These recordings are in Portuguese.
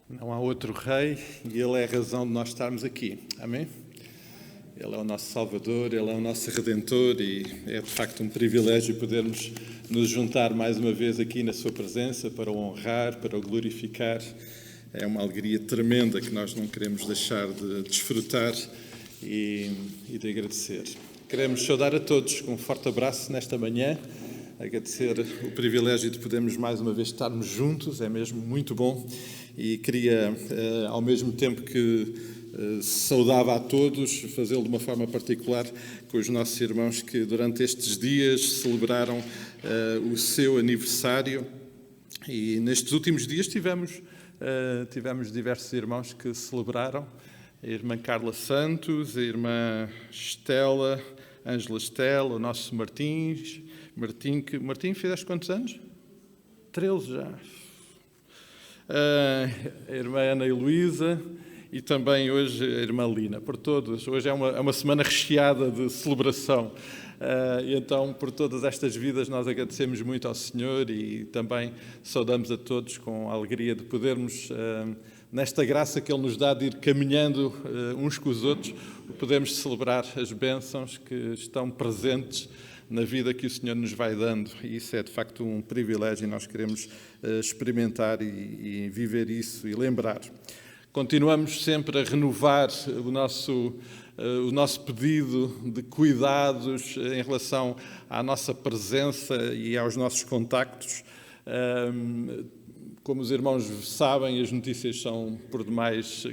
Não há outro Rei e Ele é a razão de nós estarmos aqui. Amém? Ele é o nosso Salvador, Ele é o nosso Redentor e é de facto um privilégio podermos nos juntar mais uma vez aqui na Sua presença para o honrar, para o glorificar. É uma alegria tremenda que nós não queremos deixar de desfrutar e de agradecer. Queremos saudar a todos com um forte abraço nesta manhã, agradecer o privilégio de podermos mais uma vez estarmos juntos, é mesmo muito bom. E queria, ao mesmo tempo que saudava a todos, fazê-lo de uma forma particular com os nossos irmãos que durante estes dias celebraram o seu aniversário. E nestes últimos dias tivemos diversos irmãos que celebraram. A irmã Carla Santos, a irmã Estela, Ângela Estela, o nosso Martim, fizeste quantos anos? 13 já. A irmã Ana Heloísa e também hoje a irmã Lina, por todos. Hoje é uma semana recheada de celebração. E então, por todas estas vidas, nós agradecemos muito ao Senhor e também saudamos a todos com a alegria de podermos, nesta graça que Ele nos dá de ir caminhando uns com os outros, podemos celebrar as bênçãos que estão presentes na vida que o Senhor nos vai dando. E isso é, de facto, um privilégio e nós queremos experimentar e viver isso e lembrar. Continuamos sempre a renovar o nosso pedido de cuidados em relação à nossa presença e aos nossos contactos. Como os irmãos sabem, as notícias são por demais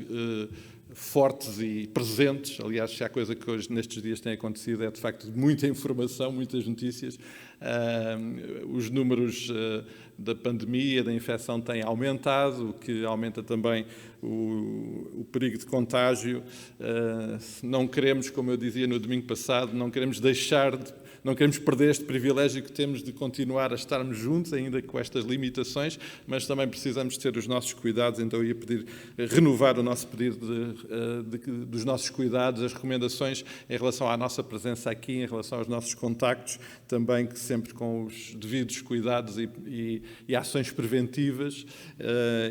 fortes e presentes. Aliás, se há coisa que hoje, nestes dias, tem acontecido, é de facto muita informação, muitas notícias. Os números da pandemia, da infecção têm aumentado, o que aumenta também o perigo de contágio. Não queremos, como eu dizia no domingo passado, não queremos perder este privilégio que temos de continuar a estarmos juntos, ainda com estas limitações, mas também precisamos ter os nossos cuidados. Então eu ia renovar o nosso pedido dos nossos cuidados, as recomendações em relação à nossa presença aqui, em relação aos nossos contactos, também que sempre com os devidos cuidados e ações preventivas,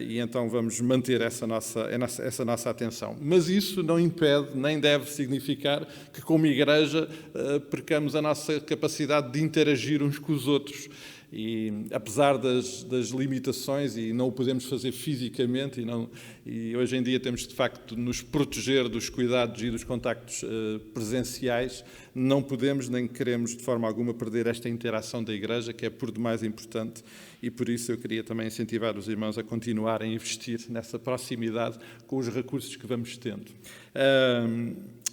e então vamos manter essa nossa atenção. Mas isso não impede, nem deve significar que como Igreja percamos a nossa capacidade de interagir uns com os outros. E apesar das limitações, e não o podemos fazer fisicamente, e hoje em dia temos de facto de nos proteger dos cuidados e dos contactos presenciais, não podemos nem queremos de forma alguma perder esta interação da Igreja, que é por demais importante, e por isso eu queria também incentivar os irmãos a continuarem a investir nessa proximidade com os recursos que vamos tendo.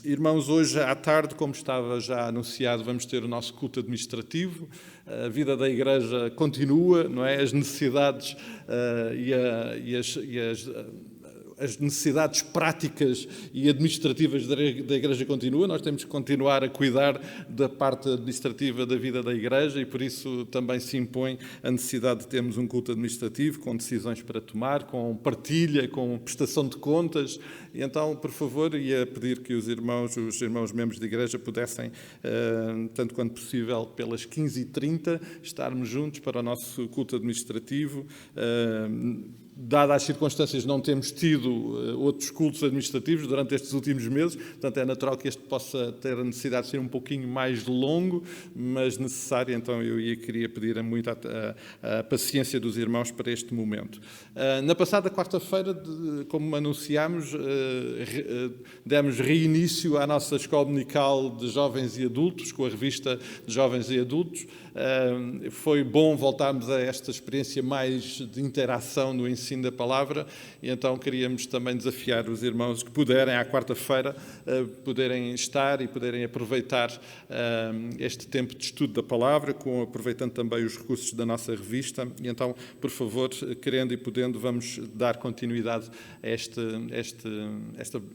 Irmãos, hoje à tarde, como estava já anunciado, vamos ter o nosso culto administrativo. A vida da Igreja continua, não é? As necessidades as necessidades práticas e administrativas da Igreja continuam. Nós temos que continuar a cuidar da parte administrativa da vida da Igreja e por isso também se impõe a necessidade de termos um culto administrativo com decisões para tomar, com partilha, com prestação de contas. E então, por favor, ia pedir que os irmãos membros da Igreja pudessem, tanto quanto possível, pelas 15h30, estarmos juntos para o nosso culto administrativo. Dadas as circunstâncias, não temos tido outros cultos administrativos durante estes últimos meses, portanto é natural que este possa ter a necessidade de ser um pouquinho mais longo, mas necessário, então eu queria pedir muito a paciência dos irmãos para este momento. Na passada quarta-feira, como anunciámos, demos reinício à nossa escola dominical de jovens e adultos, com a revista de jovens e adultos. Foi bom voltarmos a esta experiência mais de interação no ensino da palavra e então queríamos também desafiar os irmãos que puderem, à quarta-feira, poderem estar e poderem aproveitar este tempo de estudo da palavra, aproveitando também os recursos da nossa revista. E então, por favor, querendo e podendo, vamos dar continuidade a esta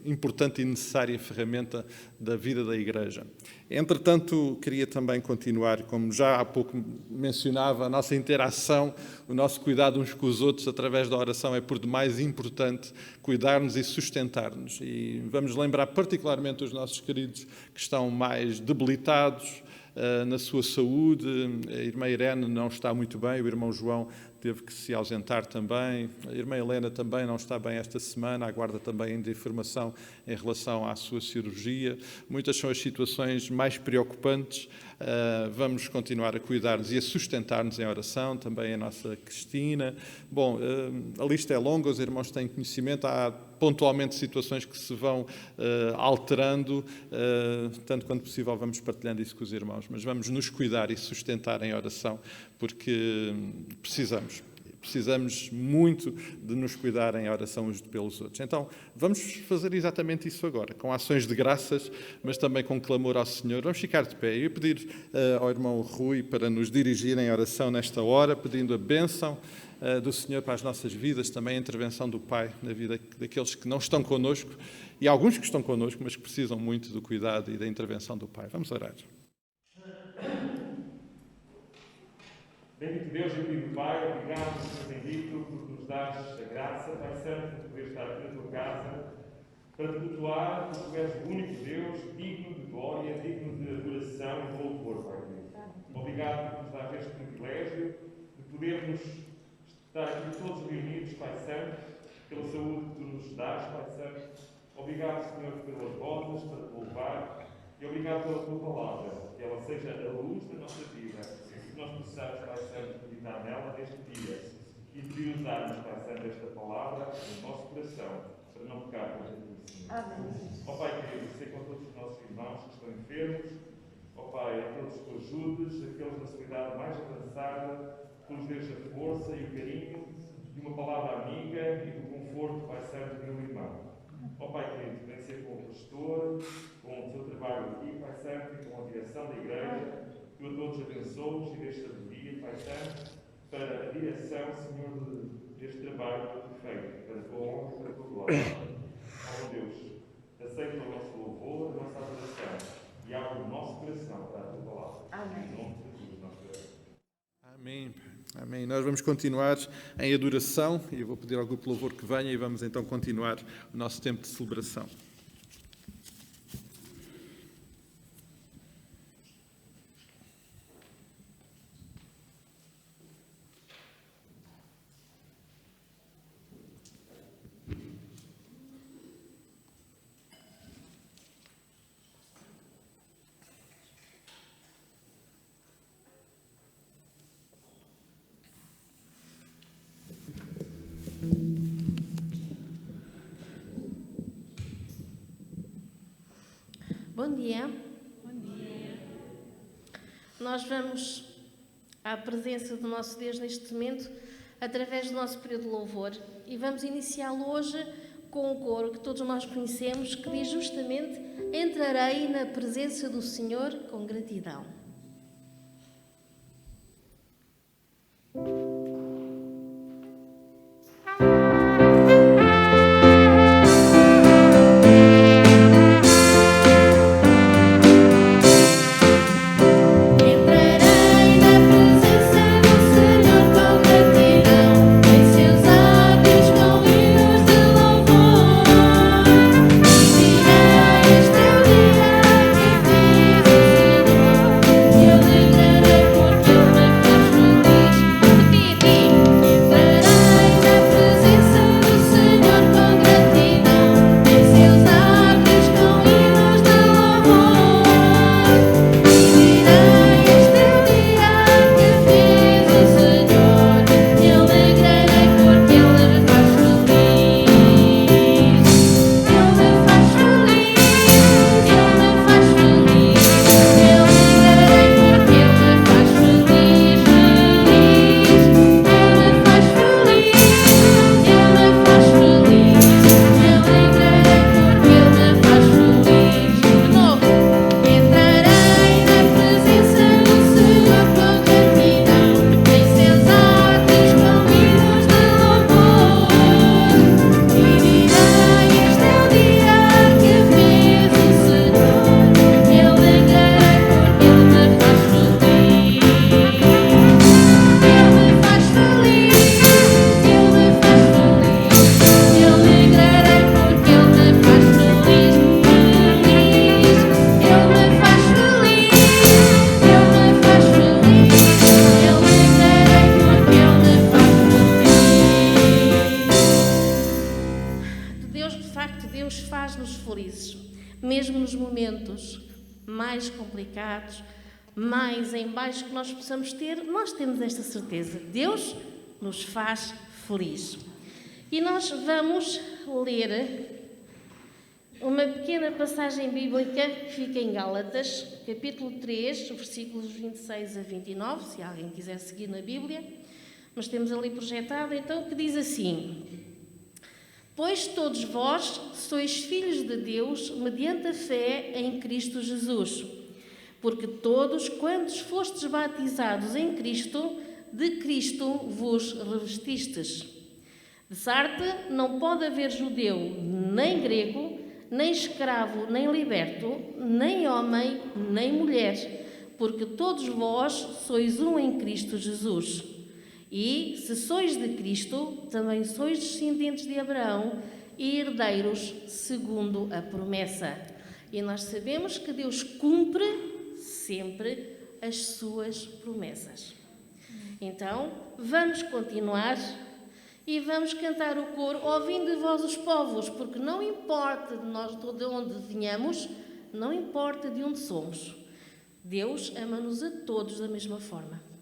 importante e necessária ferramenta da vida da Igreja. Entretanto, queria também continuar, como já há pouco mencionava, a nossa interação, o nosso cuidado uns com os outros através da oração é por demais importante cuidar-nos e sustentar-nos. E vamos lembrar particularmente os nossos queridos que estão mais debilitados, na sua saúde. A irmã Irene não está muito bem, o irmão João teve que se ausentar também. A irmã Helena também não está bem esta semana, aguarda também ainda informação em relação à sua cirurgia. Muitas são as situações mais preocupantes. Vamos continuar a cuidar-nos e a sustentar-nos em oração, também a nossa Cristina. Bom, a lista é longa, os irmãos têm conhecimento, há pontualmente situações que se vão alterando, tanto quanto possível vamos partilhando isso com os irmãos, mas vamos nos cuidar e sustentar em oração, porque precisamos muito de nos cuidar em oração uns pelos outros. Então, vamos fazer exatamente isso agora, com ações de graças, mas também com clamor ao Senhor. Vamos ficar de pé. Eu ia pedir ao irmão Rui para nos dirigir em oração nesta hora, pedindo a bênção do Senhor para as nossas vidas, também a intervenção do Pai na vida daqueles que não estão connosco, e alguns que estão connosco, mas que precisam muito do cuidado e da intervenção do Pai. Vamos orar. Bendito Deus e querido Pai, obrigado, Senhor bendito, por nos dares a graça, Pai Santo, de poder estar aqui na tua casa, para te cultuar, porque tu és o único Deus, digno de glória, digno de adoração e de louvor, Pai Deus. Obrigado por nos dar este privilégio de podermos estar aqui todos reunidos, Pai Santo, pela saúde que tu nos dás, Pai Santo. Obrigado, Senhor, pelas vozes, para te louvar, e obrigado pela tua palavra, que ela seja a luz da nossa vida. Que nós possamos, Pai Santo, meditar nela neste dia e priorizarmos, Pai Santo, esta palavra no nosso coração, para não pecar contra ti, Senhor. Amém. Ó Pai querido, sei com todos os nossos irmãos que estão enfermos, ó Pai, aqueles que tu ajudes, aqueles na sua idade mais avançada, que nos dês a força e o carinho de uma palavra amiga e do conforto, Pai Santo, de um irmão. Ó Pai querido, vem ser com o pastor, com o seu trabalho aqui, Pai Santo, e com a direção da igreja. Tu a todos abençoes e deste sabedoria, Pai Santo, para a direção, Senhor, deste trabalho perfeito, para a tua honra e para a tua glória. Ó Deus, aceita o nosso louvor, a nossa adoração e abre o nosso coração para a tua palavra. Amém. Em nome de Jesus, nós oramos. Amém. Amém. Nós vamos continuar em adoração e eu vou pedir ao grupo de louvor que venha e vamos então continuar o nosso tempo de celebração. Bom dia. Bom dia. Nós vamos à presença do nosso Deus neste momento, através do nosso período de louvor, e vamos iniciá-lo hoje com um coro que todos nós conhecemos, que diz justamente: entrarei na presença do Senhor com gratidão. Direi este dia que fiz o Senhor. nos momentos mais complicados, mais em baixo que nós possamos ter, nós temos esta certeza: Deus nos faz feliz. E nós vamos ler uma pequena passagem bíblica que fica em Gálatas, capítulo 3, versículos 26 a 29, se alguém quiser seguir na Bíblia, mas temos ali projetado, então, que diz assim: Pois todos vós sois filhos de Deus mediante a fé em Cristo Jesus, porque todos quantos fostes batizados em Cristo, de Cristo vos revestistes. De sorte, não pode haver judeu, nem grego, nem escravo, nem liberto, nem homem, nem mulher, porque todos vós sois um em Cristo Jesus. E, se sois de Cristo, também sois descendentes de Abraão e herdeiros segundo a promessa. E nós sabemos que Deus cumpre sempre as suas promessas. Então, vamos continuar e vamos cantar o coro: ouvindo de vós os povos, porque não importa de onde venhamos, não importa de onde somos. Deus ama-nos a todos da mesma forma.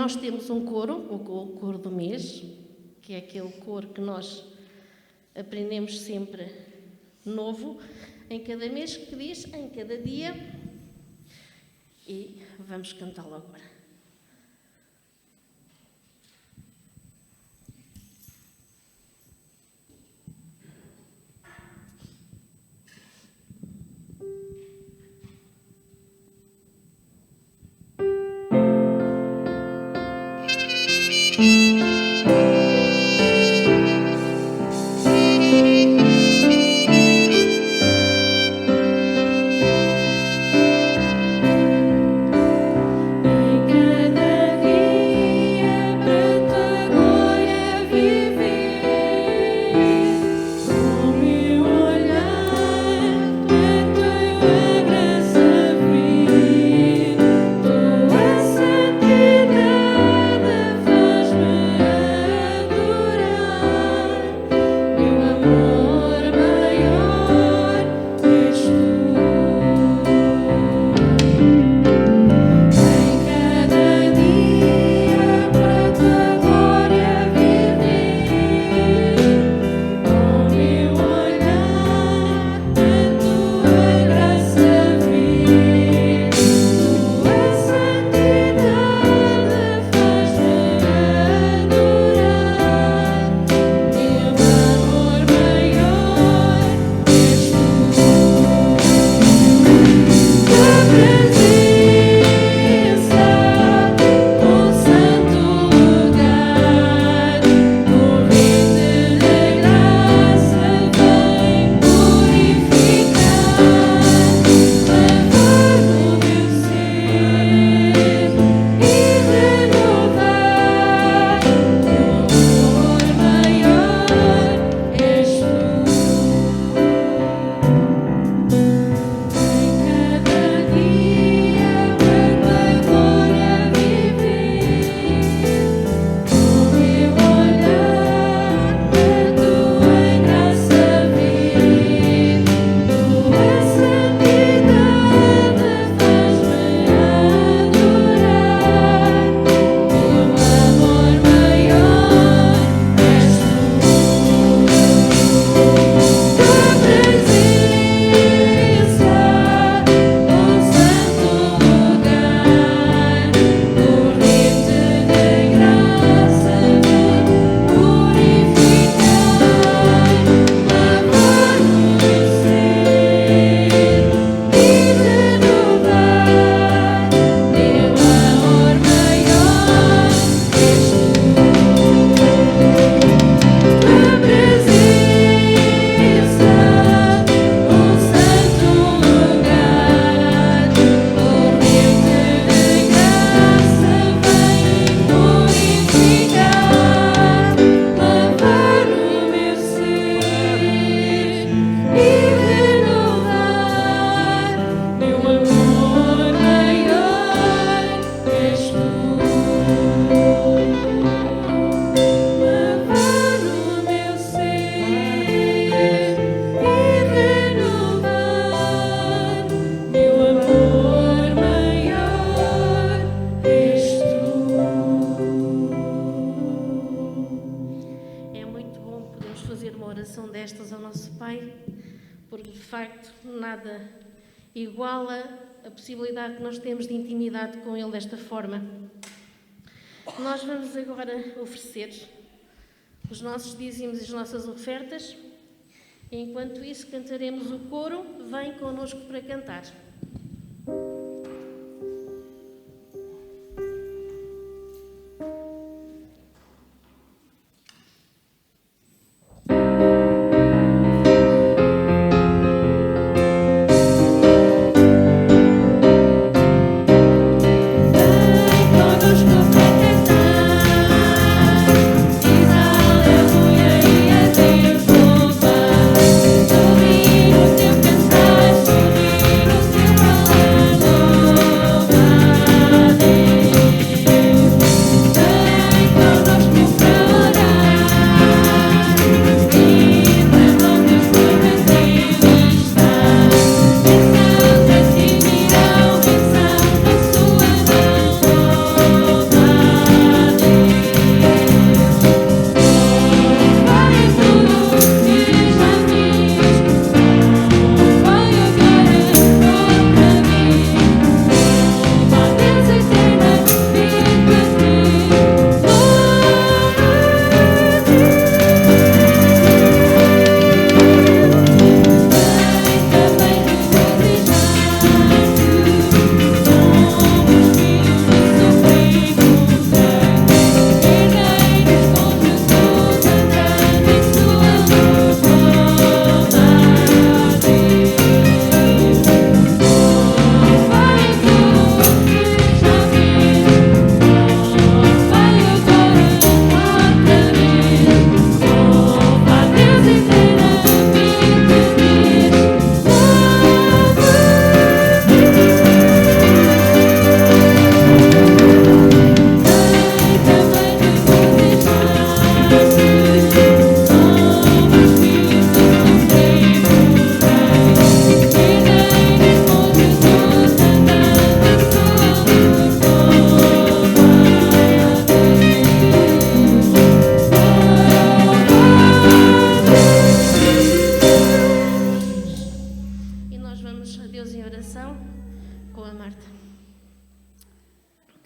Nós temos um coro, o coro do mês, que é aquele coro que nós aprendemos sempre novo, em cada mês, que diz em cada dia, e vamos cantá-lo agora. Sentir uma oração destas ao nosso Pai, porque de facto nada iguala a possibilidade que nós temos de intimidade com Ele desta forma. Nós vamos agora oferecer os nossos dízimos e as nossas ofertas. Enquanto isso, cantaremos o coro Vem connosco para cantar.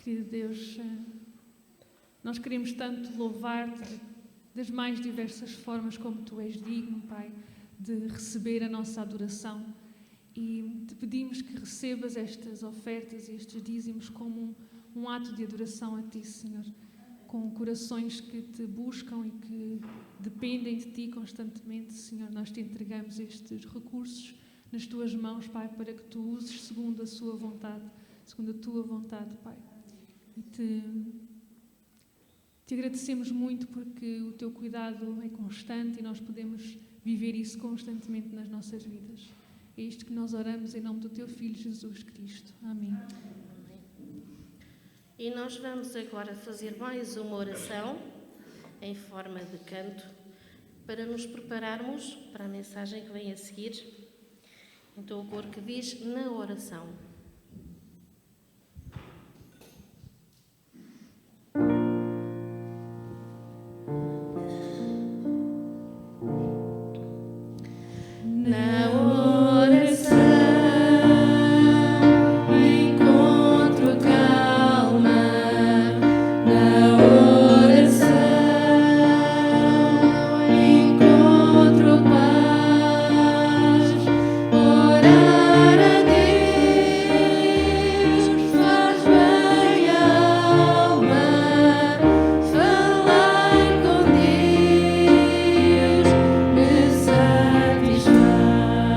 Querido Deus, nós queremos tanto louvar-te das mais diversas formas como tu és digno, Pai, de receber a nossa adoração, e te pedimos que recebas estas ofertas e estes dízimos como um ato de adoração a ti, Senhor, com corações que te buscam e que dependem de ti constantemente. Senhor, nós te entregamos estes recursos nas tuas mãos, Pai, para que tu uses segundo a sua vontade, segundo a tua vontade, Pai. E te agradecemos muito porque o teu cuidado é constante e nós podemos viver isso constantemente nas nossas vidas. É isto que nós oramos em nome do teu Filho Jesus Cristo. Amém. E nós vamos agora fazer mais uma oração em forma de canto para nos prepararmos para a mensagem que vem a seguir. Então o coro que diz na oração. Satisfaz.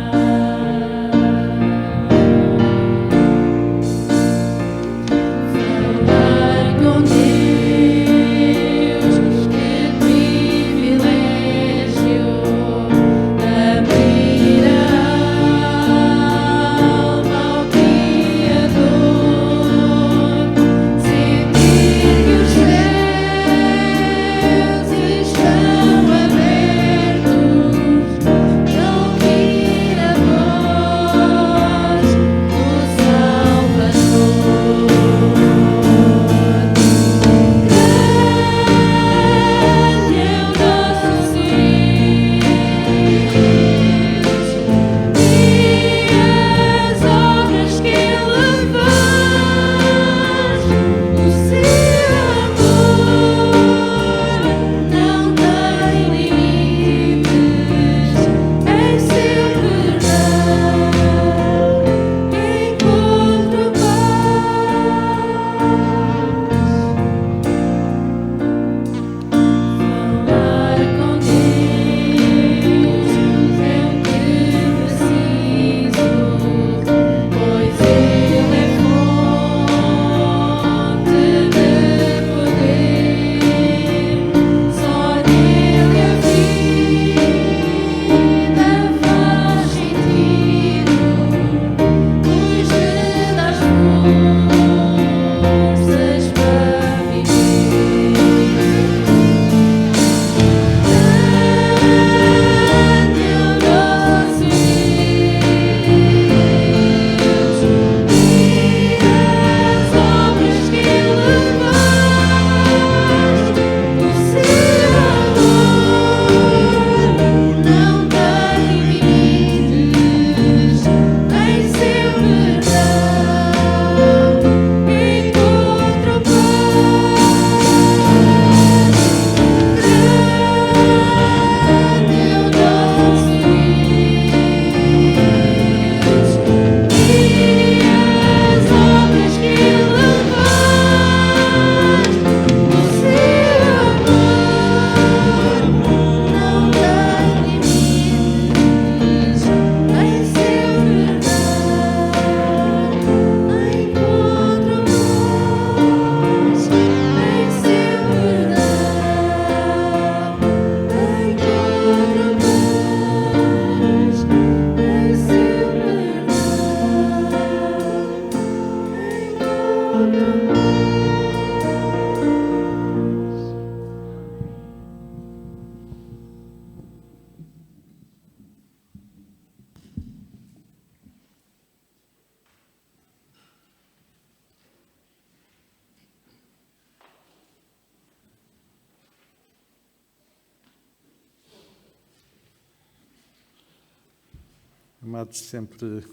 Amados, sempre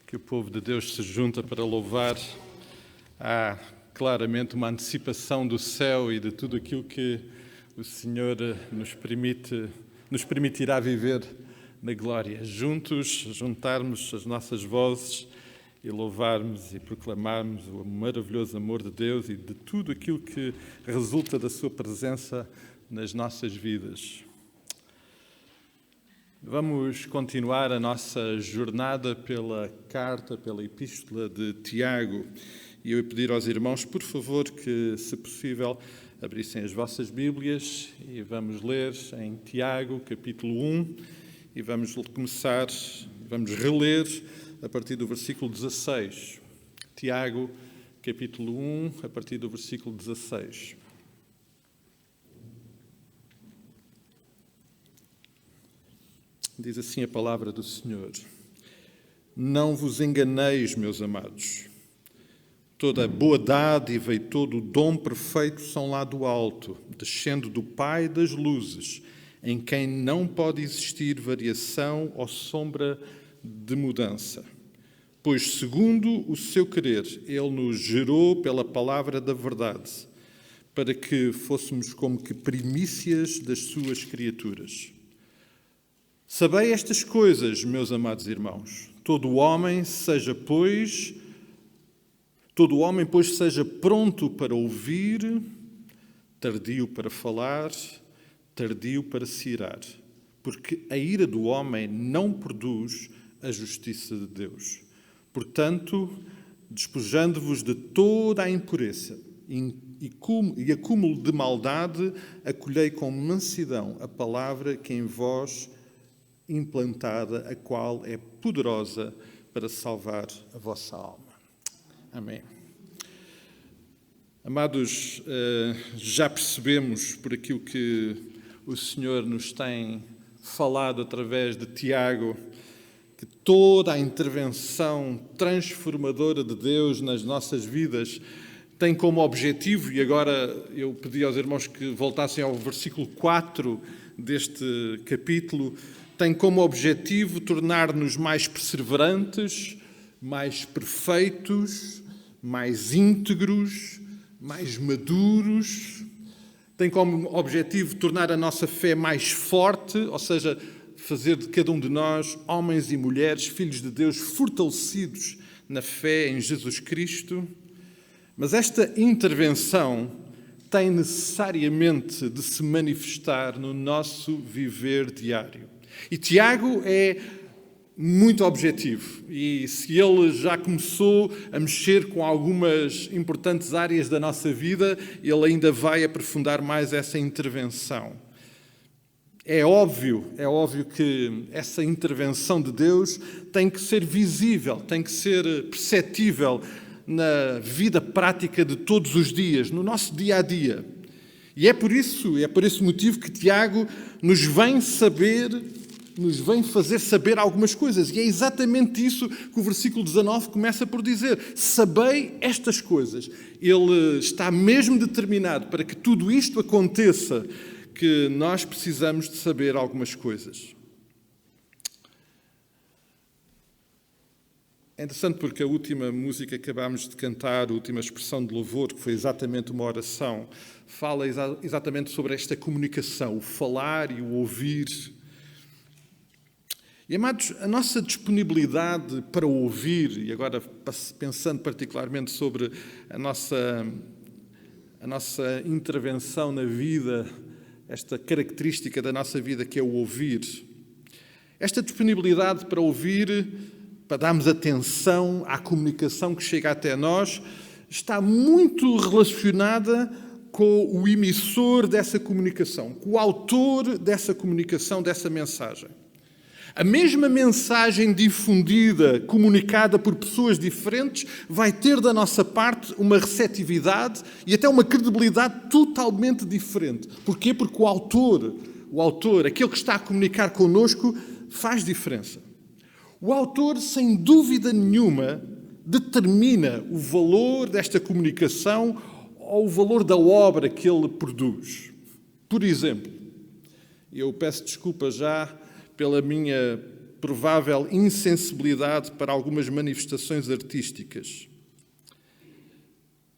que o povo de Deus se junta para louvar, há claramente uma antecipação do céu e de tudo aquilo que o Senhor nos permitirá viver na glória. Juntos, juntarmos as nossas vozes e louvarmos e proclamarmos o maravilhoso amor de Deus e de tudo aquilo que resulta da sua presença nas nossas vidas. Vamos continuar a nossa jornada pela epístola de Tiago. E eu ia pedir aos irmãos, por favor, que, se possível, abrissem as vossas Bíblias e vamos ler em Tiago, capítulo 1, e vamos reler a partir do versículo 16. Tiago, capítulo 1, a partir do versículo 16. Diz assim a palavra do Senhor: Não vos enganeis, meus amados. Toda a boa dádiva e todo o dom perfeito são lá do alto, descendo do Pai das luzes, em quem não pode existir variação ou sombra de mudança. Pois, segundo o seu querer, Ele nos gerou pela palavra da verdade, para que fôssemos como que primícias das suas criaturas. Sabei estas coisas, meus amados irmãos. Todo homem, pois, seja pronto para ouvir, tardio para falar, tardio para se irar, porque a ira do homem não produz a justiça de Deus. Portanto, despojando-vos de toda a impureza e acúmulo de maldade, acolhei com mansidão a palavra que em vós implantada, a qual é poderosa para salvar a vossa alma. Amém. Amados, já percebemos por aquilo que o Senhor nos tem falado através de Tiago, que toda a intervenção transformadora de Deus nas nossas vidas tem como objetivo, e agora eu pedi aos irmãos que voltassem ao versículo 4 deste capítulo, tem como objetivo tornar-nos mais perseverantes, mais perfeitos, mais íntegros, mais maduros. Tem como objetivo tornar a nossa fé mais forte, ou seja, fazer de cada um de nós, homens e mulheres, filhos de Deus, fortalecidos na fé em Jesus Cristo. Mas esta intervenção tem necessariamente de se manifestar no nosso viver diário. E Tiago é muito objetivo, e se ele já começou a mexer com algumas importantes áreas da nossa vida, ele ainda vai aprofundar mais essa intervenção. É óbvio que essa intervenção de Deus tem que ser visível, tem que ser perceptível na vida prática de todos os dias, no nosso dia-a-dia. E é por esse motivo que Tiago nos vem fazer saber algumas coisas. E é exatamente isso que o versículo 19 começa por dizer. Sabei estas coisas. Ele está mesmo determinado para que tudo isto aconteça, que nós precisamos de saber algumas coisas. É interessante porque a última música que acabámos de cantar, a última expressão de louvor, que foi exatamente uma oração, fala exatamente sobre esta comunicação, o falar e o ouvir. E, amados, a nossa disponibilidade para ouvir, e agora pensando particularmente sobre a nossa intervenção na vida, esta característica da nossa vida que é o ouvir, esta disponibilidade para ouvir, para darmos atenção à comunicação que chega até nós, está muito relacionada com o emissor dessa comunicação, com o autor dessa comunicação, dessa mensagem. A mesma mensagem difundida, comunicada por pessoas diferentes, vai ter da nossa parte uma receptividade e até uma credibilidade totalmente diferente. Porquê? Porque o autor, aquele que está a comunicar connosco, faz diferença. O autor, sem dúvida nenhuma, determina o valor desta comunicação ou o valor da obra que ele produz. Por exemplo, eu peço desculpa já pela minha provável insensibilidade para algumas manifestações artísticas.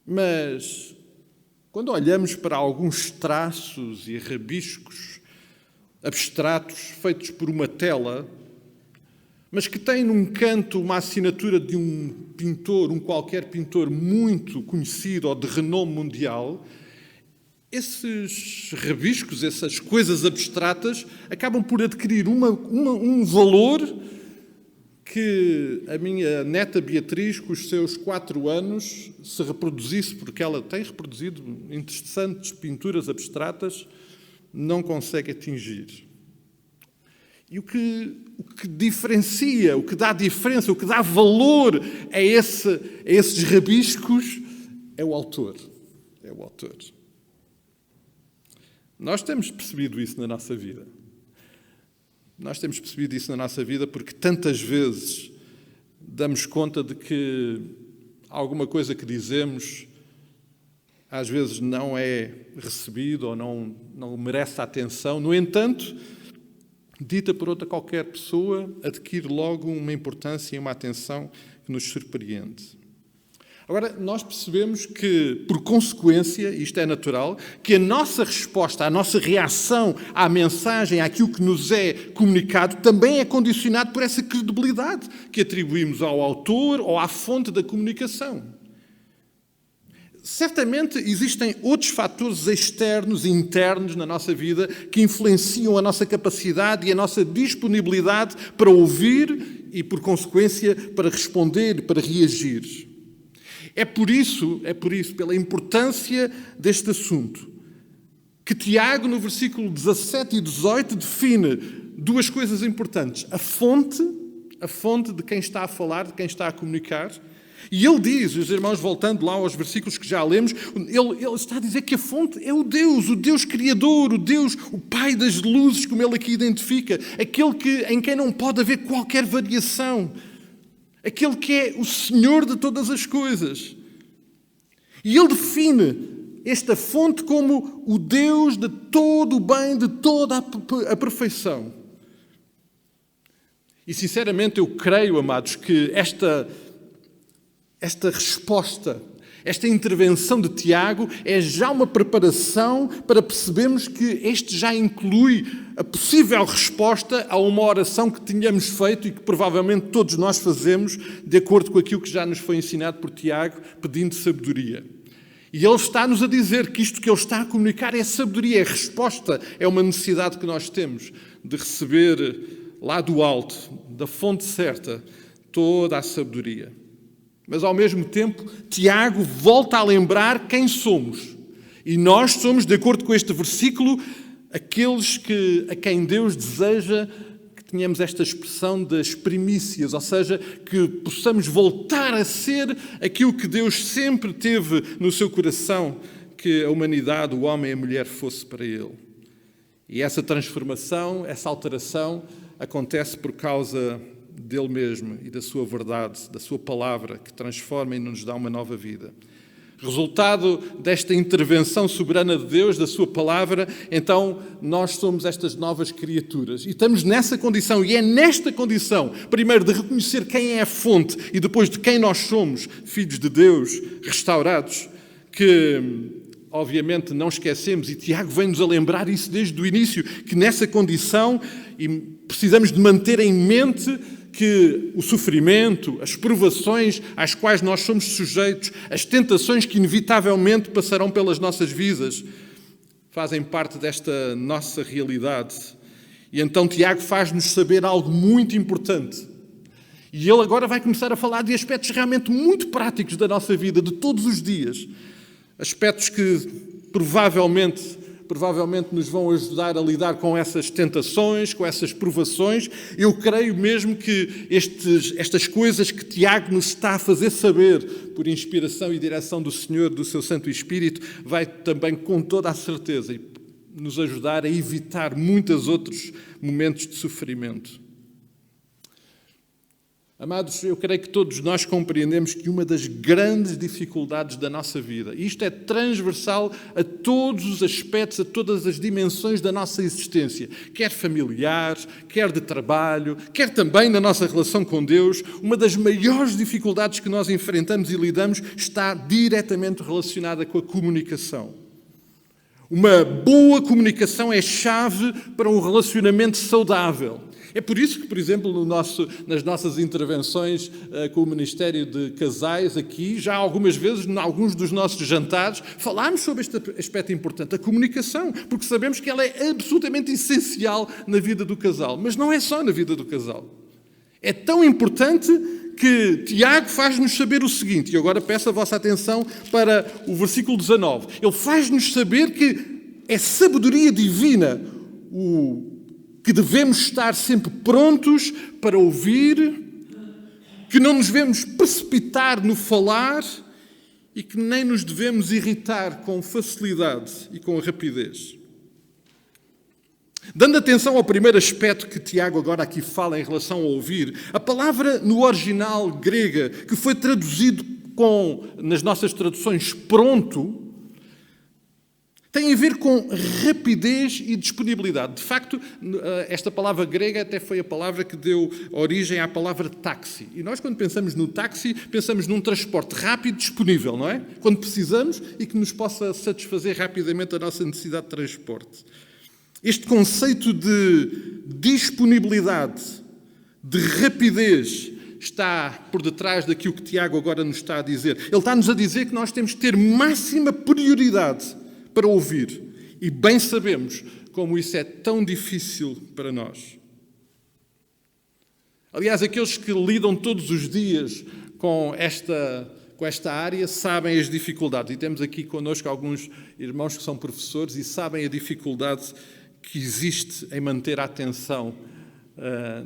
Mas, quando olhamos para alguns traços e rabiscos abstratos feitos por uma tela, mas que têm num canto uma assinatura de um pintor, um qualquer pintor muito conhecido ou de renome mundial, esses rabiscos, essas coisas abstratas, acabam por adquirir um valor que a minha neta Beatriz, com os seus 4 anos, se reproduzisse, porque ela tem reproduzido interessantes pinturas abstratas, não consegue atingir. E o que diferencia, o que dá diferença, o que dá valor a esses rabiscos é o autor. É o autor. Nós temos percebido isso na nossa vida. Nós temos percebido isso na nossa vida porque tantas vezes damos conta de que alguma coisa que dizemos às vezes não é recebido ou não merece a atenção. No entanto, dita por outra qualquer pessoa, adquire logo uma importância e uma atenção que nos surpreende. Agora, nós percebemos que, por consequência, isto é natural, que a nossa resposta, a nossa reação à mensagem, àquilo que nos é comunicado, também é condicionado por essa credibilidade que atribuímos ao autor ou à fonte da comunicação. Certamente existem outros fatores externos e internos na nossa vida que influenciam a nossa capacidade e a nossa disponibilidade para ouvir e, por consequência, para responder, para reagir. É por isso, pela importância deste assunto, que Tiago, no versículo 17 e 18, define 2 coisas importantes. A fonte de quem está a falar, de quem está a comunicar. E ele diz, os irmãos, voltando lá aos versículos que já lemos, ele está a dizer que a fonte é o Deus Criador, o Pai das luzes, como ele aqui identifica, aquele em quem não pode haver qualquer variação, aquele que é o Senhor de todas as coisas. E ele define esta fonte como o Deus de todo o bem, de toda a perfeição. E sinceramente eu creio, amados, que esta resposta, esta intervenção de Tiago é já uma preparação para percebermos que este já inclui a possível resposta a uma oração que tínhamos feito e que provavelmente todos nós fazemos de acordo com aquilo que já nos foi ensinado por Tiago, pedindo sabedoria. E ele está-nos a dizer que isto que ele está a comunicar é sabedoria, é resposta, é uma necessidade que nós temos de receber lá do alto, da fonte certa, toda a sabedoria. Mas, ao mesmo tempo, Tiago volta a lembrar quem somos. E nós somos, de acordo com este versículo, aqueles a quem Deus deseja que tenhamos esta expressão das primícias, ou seja, que possamos voltar a ser aquilo que Deus sempre teve no seu coração, que a humanidade, o homem e a mulher fosse para Ele. E essa transformação, essa alteração, acontece por causa dele mesmo e da sua verdade, da sua palavra, que transforma e nos dá uma nova vida. Resultado desta intervenção soberana de Deus, da sua palavra, então nós somos estas novas criaturas. E estamos nessa condição, e é nesta condição, primeiro de reconhecer quem é a fonte e depois de quem nós somos, filhos de Deus, restaurados, que obviamente não esquecemos, e Tiago vem-nos a lembrar isso desde o início, que nessa condição, e precisamos de manter em mente que o sofrimento, as provações às quais nós somos sujeitos, as tentações que inevitavelmente passarão pelas nossas vidas, fazem parte desta nossa realidade. E então Tiago faz-nos saber algo muito importante. E ele agora vai começar a falar de aspectos realmente muito práticos da nossa vida, de todos os dias. Aspectos que provavelmente nos vão ajudar a lidar com essas tentações, com essas provações. Eu creio mesmo que estas coisas que Tiago nos está a fazer saber, por inspiração e direção do Senhor, do seu Santo Espírito, vai também com toda a certeza nos ajudar a evitar muitos outros momentos de sofrimento. Amados, eu creio que todos nós compreendemos que uma das grandes dificuldades da nossa vida, e isto é transversal a todos os aspectos, a todas as dimensões da nossa existência, quer familiar, quer de trabalho, quer também na nossa relação com Deus, uma das maiores dificuldades que nós enfrentamos e lidamos está diretamente relacionada com a comunicação. Uma boa comunicação é chave para um relacionamento saudável. É por isso que, por exemplo, nas nossas intervenções com o Ministério de Casais aqui, já algumas vezes, em alguns dos nossos jantares, falámos sobre este aspecto importante, a comunicação, porque sabemos que ela é absolutamente essencial na vida do casal. Mas não é só na vida do casal. É tão importante que Tiago faz-nos saber o seguinte, e agora peço a vossa atenção para o versículo 19. Ele faz-nos saber que é sabedoria divina que devemos estar sempre prontos para ouvir, que não nos devemos precipitar no falar e que nem nos devemos irritar com facilidade e com rapidez. Dando atenção ao primeiro aspecto que Tiago agora aqui fala em relação a ouvir, a palavra no original grega, que foi traduzido nas nossas traduções pronto, tem a ver com rapidez e disponibilidade. De facto, esta palavra grega até foi a palavra que deu origem à palavra táxi. E nós, quando pensamos no táxi, pensamos num transporte rápido e disponível, não é? Quando precisamos e que nos possa satisfazer rapidamente a nossa necessidade de transporte. Este conceito de disponibilidade, de rapidez, está por detrás daquilo que Tiago agora nos está a dizer. Ele está-nos a dizer que nós temos que ter máxima prioridade para ouvir. E bem sabemos como isso é tão difícil para nós. Aliás, aqueles que lidam todos os dias com esta área sabem as dificuldades. E temos aqui connosco alguns irmãos que são professores e sabem a dificuldade que existe em manter a atenção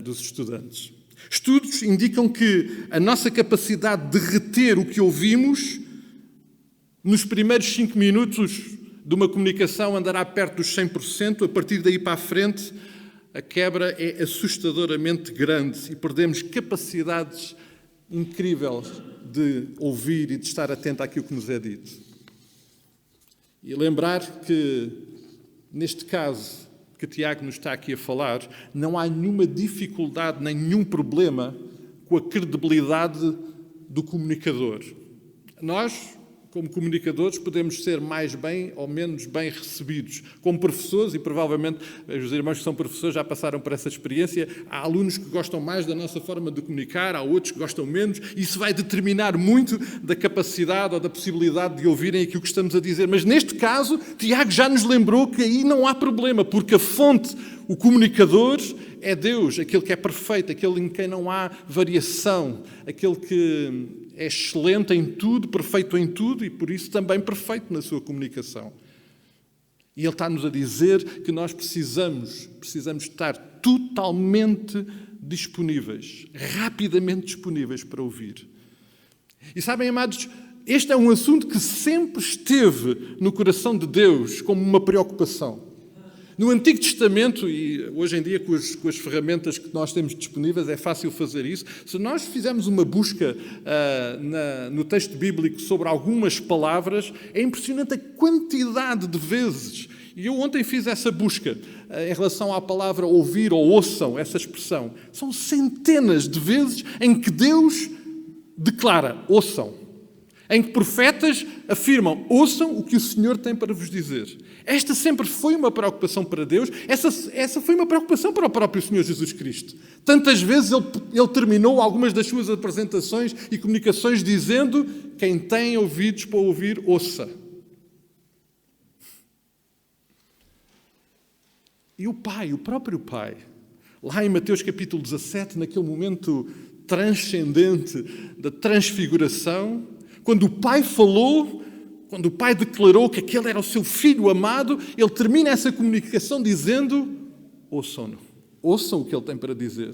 dos estudantes. Estudos indicam que a nossa capacidade de reter o que ouvimos nos primeiros 5 minutos de uma comunicação andará perto dos 100%, a partir daí para a frente a quebra é assustadoramente grande e perdemos capacidades incríveis de ouvir e de estar atento àquilo que nos é dito. E lembrar que, neste caso que Tiago nos está aqui a falar, não há nenhuma dificuldade, nem nenhum problema com a credibilidade do comunicador. Nós, como comunicadores, podemos ser mais bem ou menos bem recebidos. Como professores, e provavelmente os irmãos que são professores já passaram por essa experiência, há alunos que gostam mais da nossa forma de comunicar, há outros que gostam menos, e isso vai determinar muito da capacidade ou da possibilidade de ouvirem aquilo que estamos a dizer. Mas neste caso, Tiago já nos lembrou que aí não há problema, porque a fonte, o comunicador, é Deus, aquele que é perfeito, aquele em quem não há variação, aquele que é excelente em tudo, perfeito em tudo e, por isso, também perfeito na sua comunicação. E ele está-nos a dizer que nós precisamos estar totalmente disponíveis, rapidamente disponíveis para ouvir. E sabem, amados, este é um assunto que sempre esteve no coração de Deus como uma preocupação. No Antigo Testamento, e hoje em dia com as ferramentas que nós temos disponíveis, é fácil fazer isso. Se nós fizermos uma busca no texto bíblico sobre algumas palavras, é impressionante a quantidade de vezes. E eu ontem fiz essa busca em relação à palavra ouvir ou ouçam, essa expressão. São centenas de vezes em que Deus declara, ouçam. Em que profetas afirmam, ouçam o que o Senhor tem para vos dizer. Esta sempre foi uma preocupação para Deus, essa foi uma preocupação para o próprio Senhor Jesus Cristo. Tantas vezes ele terminou algumas das suas apresentações e comunicações dizendo, quem tem ouvidos para ouvir, ouça. E o Pai, o próprio Pai, lá em Mateus capítulo 17, naquele momento transcendente da transfiguração, quando o Pai falou, quando o Pai declarou que aquele era o seu Filho amado, ele termina essa comunicação dizendo, ouçam-no, ouçam o que ele tem para dizer.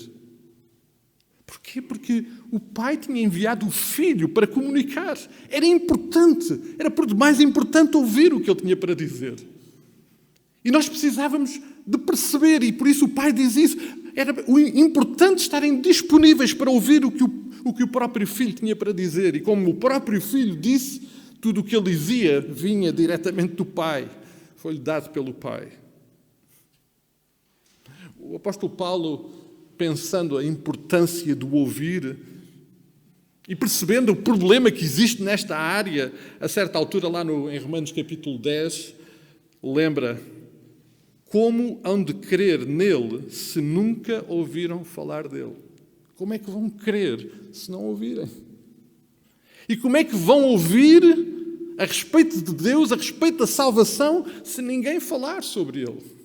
Porquê? Porque o Pai tinha enviado o Filho para comunicar. Era importante, era por demais importante ouvir o que ele tinha para dizer. E nós precisávamos de perceber, e por isso o Pai diz isso, era importante estarem disponíveis para ouvir o que o próprio filho tinha para dizer. E como o próprio filho disse, tudo o que ele dizia vinha diretamente do Pai. Foi-lhe dado pelo Pai. O apóstolo Paulo, pensando a importância do ouvir e percebendo o problema que existe nesta área, a certa altura, lá em Romanos capítulo 10, lembra: como hão de crer nele se nunca ouviram falar dele? Como é que vão crer se não ouvirem? E como é que vão ouvir a respeito de Deus, a respeito da salvação, se ninguém falar sobre ele?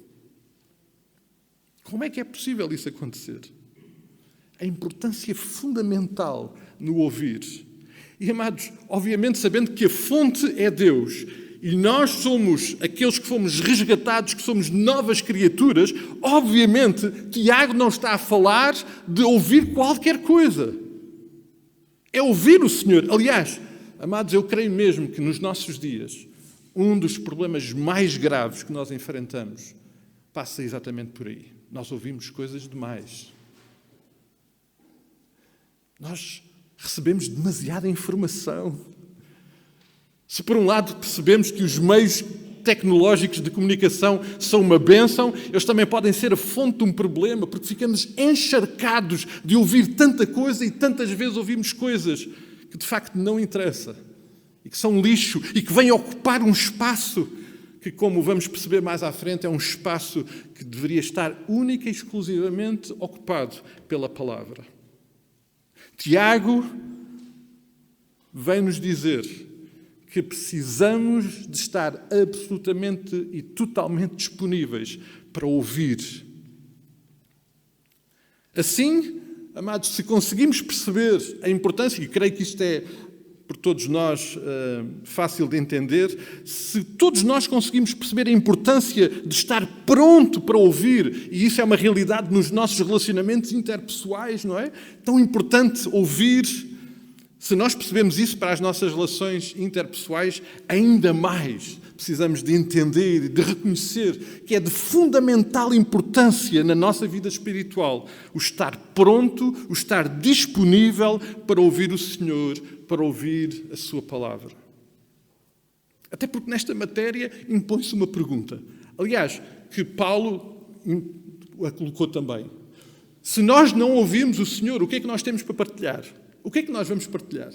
Como é que é possível isso acontecer? A importância fundamental no ouvir. E, amados, obviamente sabendo que a fonte é Deus, e nós somos aqueles que fomos resgatados, que somos novas criaturas, obviamente Tiago não está a falar de ouvir qualquer coisa. É ouvir o Senhor. Aliás, amados, eu creio mesmo que nos nossos dias, um dos problemas mais graves que nós enfrentamos passa exatamente por aí. Nós ouvimos coisas demais. Nós recebemos demasiada informação. Se por um lado percebemos que os meios tecnológicos de comunicação são uma bênção, eles também podem ser a fonte de um problema, porque ficamos encharcados de ouvir tanta coisa e tantas vezes ouvimos coisas que de facto não interessam e que são lixo e que vêm ocupar um espaço que, como vamos perceber mais à frente, é um espaço que deveria estar única e exclusivamente ocupado pela palavra. Tiago vem nos dizer que precisamos de estar absolutamente e totalmente disponíveis para ouvir. Assim, amados, se conseguimos perceber a importância, e creio que isto é, por todos nós, fácil de entender, se todos nós conseguimos perceber a importância de estar pronto para ouvir, e isso é uma realidade nos nossos relacionamentos interpessoais, não é? Tão importante ouvir. Se nós percebemos isso para as nossas relações interpessoais, ainda mais precisamos de entender e de reconhecer que é de fundamental importância na nossa vida espiritual o estar pronto, o estar disponível para ouvir o Senhor, para ouvir a sua palavra. Até porque nesta matéria impõe-se uma pergunta. Aliás, que Paulo a colocou também. Se nós não ouvirmos o Senhor, o que é que nós temos para partilhar? O que é que nós vamos partilhar?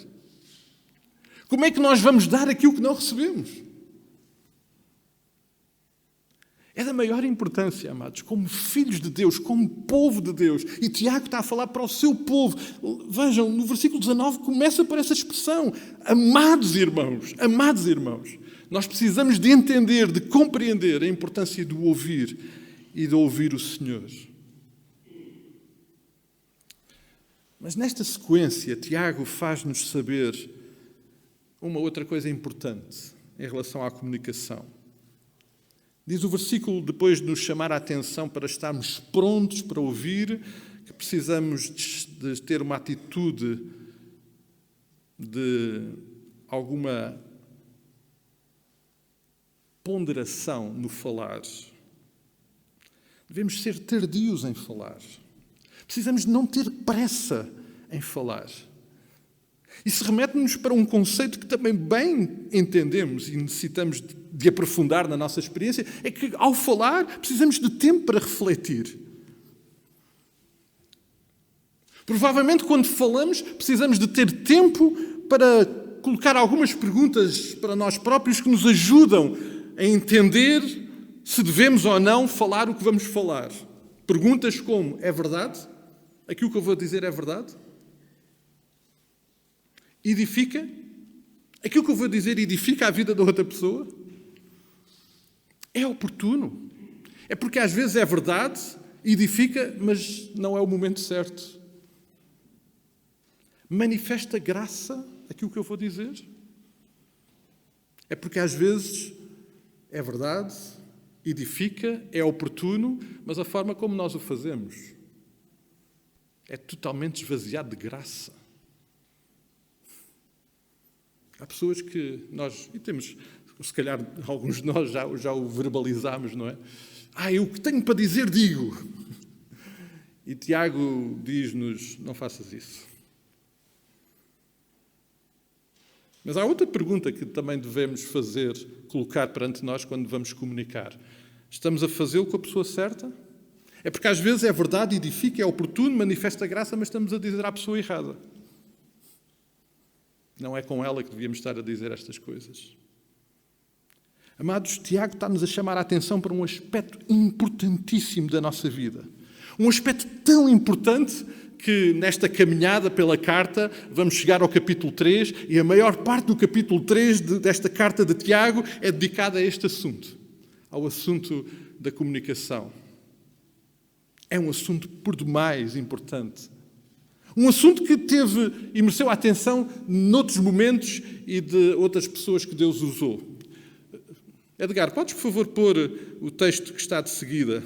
Como é que nós vamos dar aquilo que não recebemos? É da maior importância, amados, como filhos de Deus, como povo de Deus. E Tiago está a falar para o seu povo. Vejam, no versículo 19 começa por essa expressão. Amados irmãos, nós precisamos de entender, de compreender a importância do ouvir e de ouvir o Senhor. Mas nesta sequência, Tiago faz-nos saber uma outra coisa importante em relação à comunicação. Diz o versículo, depois de nos chamar a atenção para estarmos prontos para ouvir, que precisamos de ter uma atitude de alguma ponderação no falar. Devemos ser tardios em falar. Precisamos não ter pressa em falar. Isso remete-nos para um conceito que também bem entendemos e necessitamos de aprofundar na nossa experiência, é que ao falar precisamos de tempo para refletir. Provavelmente quando falamos precisamos de ter tempo para colocar algumas perguntas para nós próprios que nos ajudam a entender se devemos ou não falar o que vamos falar. Perguntas como: é verdade? Aquilo que eu vou dizer é verdade? Edifica? Aquilo que eu vou dizer edifica a vida da outra pessoa? É oportuno? É porque às vezes é verdade, edifica, mas não é o momento certo. Manifesta graça aquilo que eu vou dizer? É porque às vezes é verdade, edifica, é oportuno, mas a forma como nós o fazemos é totalmente esvaziado de graça. Há pessoas que nós, e temos, se calhar alguns de nós já o verbalizamos, não é? Eu o que tenho para dizer, digo. E Tiago diz-nos, não faças isso. Mas há outra pergunta que também devemos fazer, colocar perante nós quando vamos comunicar. Estamos a fazê-lo com a pessoa certa? É porque às vezes é verdade, edifica, é oportuno, manifesta graça, mas estamos a dizer à pessoa errada. Não é com ela que devíamos estar a dizer estas coisas. Amados, Tiago está-nos a chamar a atenção para um aspecto importantíssimo da nossa vida. Um aspecto tão importante que nesta caminhada pela carta vamos chegar ao capítulo 3 e a maior parte do capítulo 3 desta carta de Tiago é dedicada a este assunto, ao assunto da comunicação. É um assunto por demais importante. Um assunto que teve e mereceu a atenção noutros momentos e de outras pessoas que Deus usou. Edgar, podes, por favor, pôr o texto que está de seguida?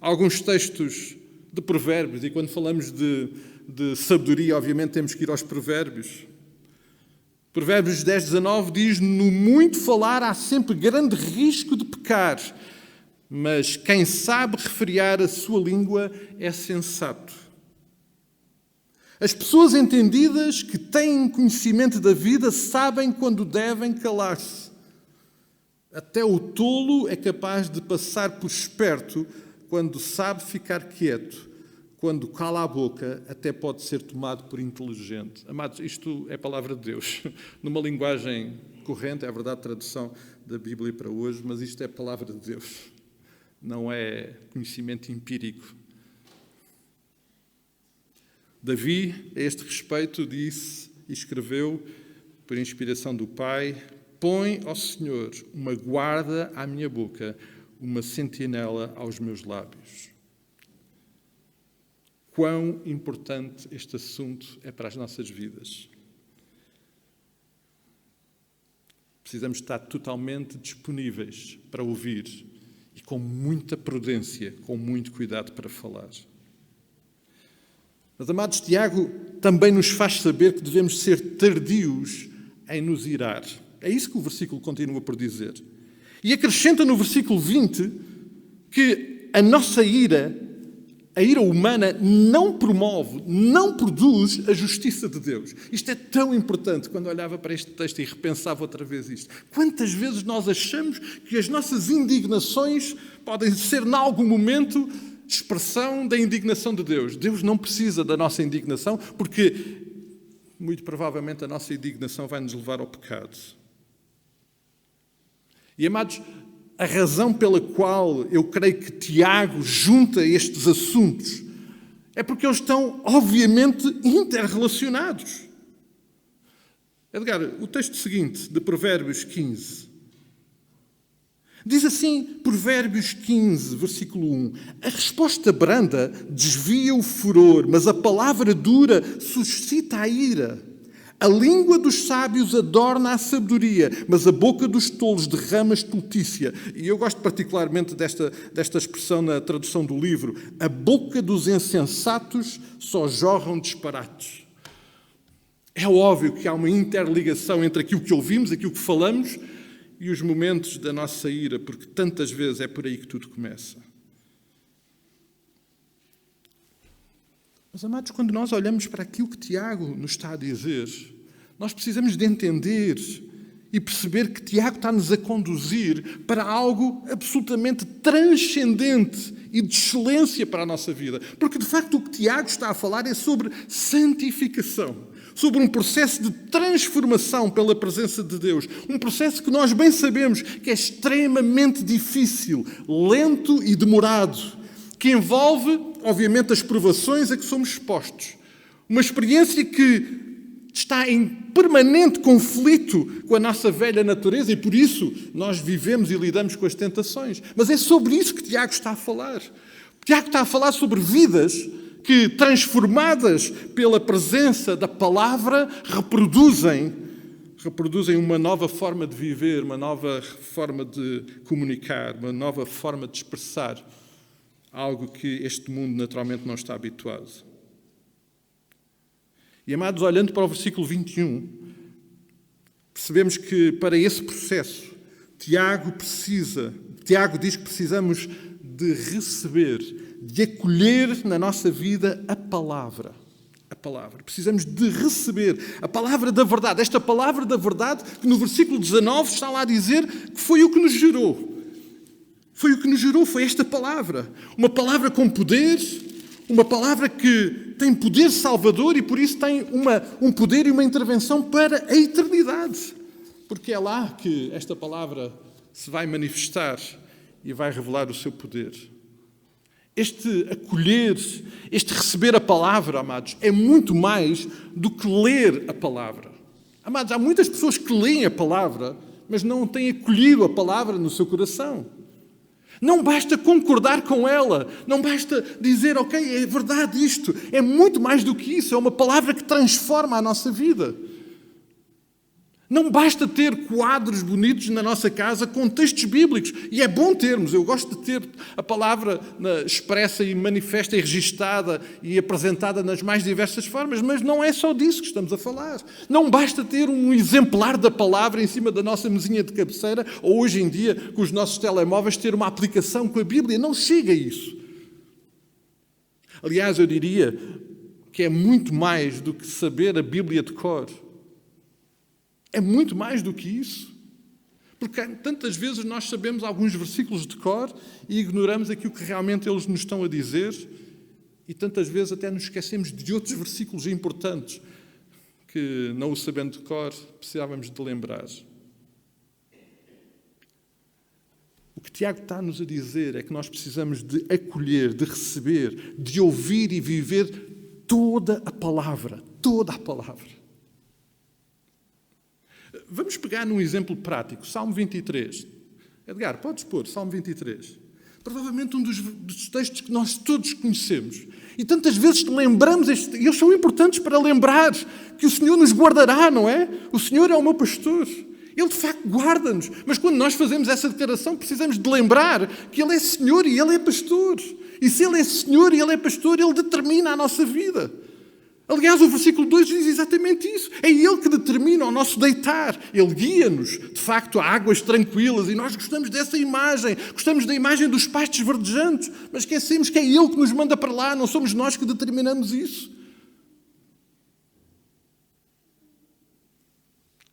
Alguns textos de provérbios, e quando falamos de sabedoria, obviamente temos que ir aos provérbios. Provérbios 10, 19 diz: no muito falar há sempre grande risco de pecar, mas quem sabe refrear a sua língua é sensato. As pessoas entendidas que têm conhecimento da vida sabem quando devem calar-se. Até o tolo é capaz de passar por esperto quando sabe ficar quieto. Quando cala a boca, até pode ser tomado por inteligente. Amados, isto é a palavra de Deus. Numa linguagem corrente, é a verdade, tradução da Bíblia para hoje, mas isto é a palavra de Deus. Não é conhecimento empírico. Davi, a este respeito, disse e escreveu, por inspiração do Pai: põe, ó Senhor, uma guarda à minha boca, uma sentinela aos meus lábios. Quão importante este assunto é para as nossas vidas. Precisamos estar totalmente disponíveis para ouvir e com muita prudência, com muito cuidado para falar. Mas, amados, Tiago também nos faz saber que devemos ser tardios em nos irar. É isso que o versículo continua por dizer. E acrescenta no versículo 20 que a nossa ira, a ira humana, não promove, não produz a justiça de Deus. Isto é tão importante. Quando olhava para este texto e repensava outra vez isto. Quantas vezes nós achamos que as nossas indignações podem ser, em algum momento, expressão da indignação de Deus. Deus não precisa da nossa indignação, porque, muito provavelmente, a nossa indignação vai nos levar ao pecado. E, amados, a razão pela qual eu creio que Tiago junta estes assuntos é porque eles estão, obviamente, interrelacionados. Edgar, o texto seguinte, de Provérbios 15. Diz assim, Provérbios 15, versículo 1. A resposta branda desvia o furor, mas a palavra dura suscita a ira. A língua dos sábios adorna a sabedoria, mas a boca dos tolos derrama estultícia. E eu gosto particularmente desta expressão na tradução do livro. A boca dos insensatos só jorram disparates. É óbvio que há uma interligação entre aquilo que ouvimos, aquilo que falamos e os momentos da nossa ira, porque tantas vezes é por aí que tudo começa. Mas, amados, quando nós olhamos para aquilo que Tiago nos está a dizer, nós precisamos de entender e perceber que Tiago está-nos a conduzir para algo absolutamente transcendente e de excelência para a nossa vida. Porque, de facto, o que Tiago está a falar é sobre santificação, sobre um processo de transformação pela presença de Deus. Um processo que nós bem sabemos que é extremamente difícil, lento e demorado, que envolve, obviamente, as provações a que somos expostos. Uma experiência que está em permanente conflito com a nossa velha natureza e, por isso, nós vivemos e lidamos com as tentações. Mas é sobre isso que Tiago está a falar. Tiago está a falar sobre vidas que, transformadas pela presença da palavra, reproduzem uma nova forma de viver, uma nova forma de comunicar, uma nova forma de expressar algo que este mundo naturalmente não está habituado. E, amados, olhando para o versículo 21, percebemos que para esse processo Tiago diz que precisamos de receber de acolher na nossa vida a palavra. A palavra. Precisamos de receber a palavra da verdade. Esta palavra da verdade que no versículo 19 está lá a dizer que foi o que nos gerou. Foi o que nos gerou, foi esta palavra. Uma palavra com poder, uma palavra que tem poder salvador e por isso tem um poder e uma intervenção para a eternidade. Porque é lá que esta palavra se vai manifestar e vai revelar o seu poder. Este acolher, este receber a palavra, amados, é muito mais do que ler a palavra. Amados, há muitas pessoas que leem a palavra, mas não têm acolhido a palavra no seu coração. Não basta concordar com ela, não basta dizer, ok, é verdade isto. É muito mais do que isso, é uma palavra que transforma a nossa vida. Não basta ter quadros bonitos na nossa casa com textos bíblicos. E é bom termos, eu gosto de ter a palavra expressa e manifesta e registada e apresentada nas mais diversas formas, mas não é só disso que estamos a falar. Não basta ter um exemplar da palavra em cima da nossa mesinha de cabeceira ou hoje em dia, com os nossos telemóveis, ter uma aplicação com a Bíblia. Não chega a isso. Aliás, eu diria que é muito mais do que saber a Bíblia de cor. É muito mais do que isso. Porque tantas vezes nós sabemos alguns versículos de cor e ignoramos aquilo que realmente eles nos estão a dizer e tantas vezes até nos esquecemos de outros versículos importantes que, não o sabendo de cor, precisávamos de lembrar. O que Tiago está-nos a dizer é que nós precisamos de acolher, de receber, de ouvir e viver toda a palavra. Toda a palavra. Vamos pegar num exemplo prático, Salmo 23. Edgar, podes pôr Salmo 23. Provavelmente um dos textos que nós todos conhecemos. E tantas vezes lembramos, e eles são importantes para lembrar que o Senhor nos guardará, não é? O Senhor é o meu pastor. Ele de facto guarda-nos. Mas quando nós fazemos essa declaração, precisamos de lembrar que Ele é Senhor e Ele é pastor. E se Ele é Senhor e Ele é pastor, Ele determina a nossa vida. Aliás, o versículo 2 diz exatamente isso. É Ele que determina o nosso deitar. Ele guia-nos, de facto, a águas tranquilas. E nós gostamos dessa imagem. Gostamos da imagem dos pastos verdejantes. Mas esquecemos que é Ele que nos manda para lá. Não somos nós que determinamos isso.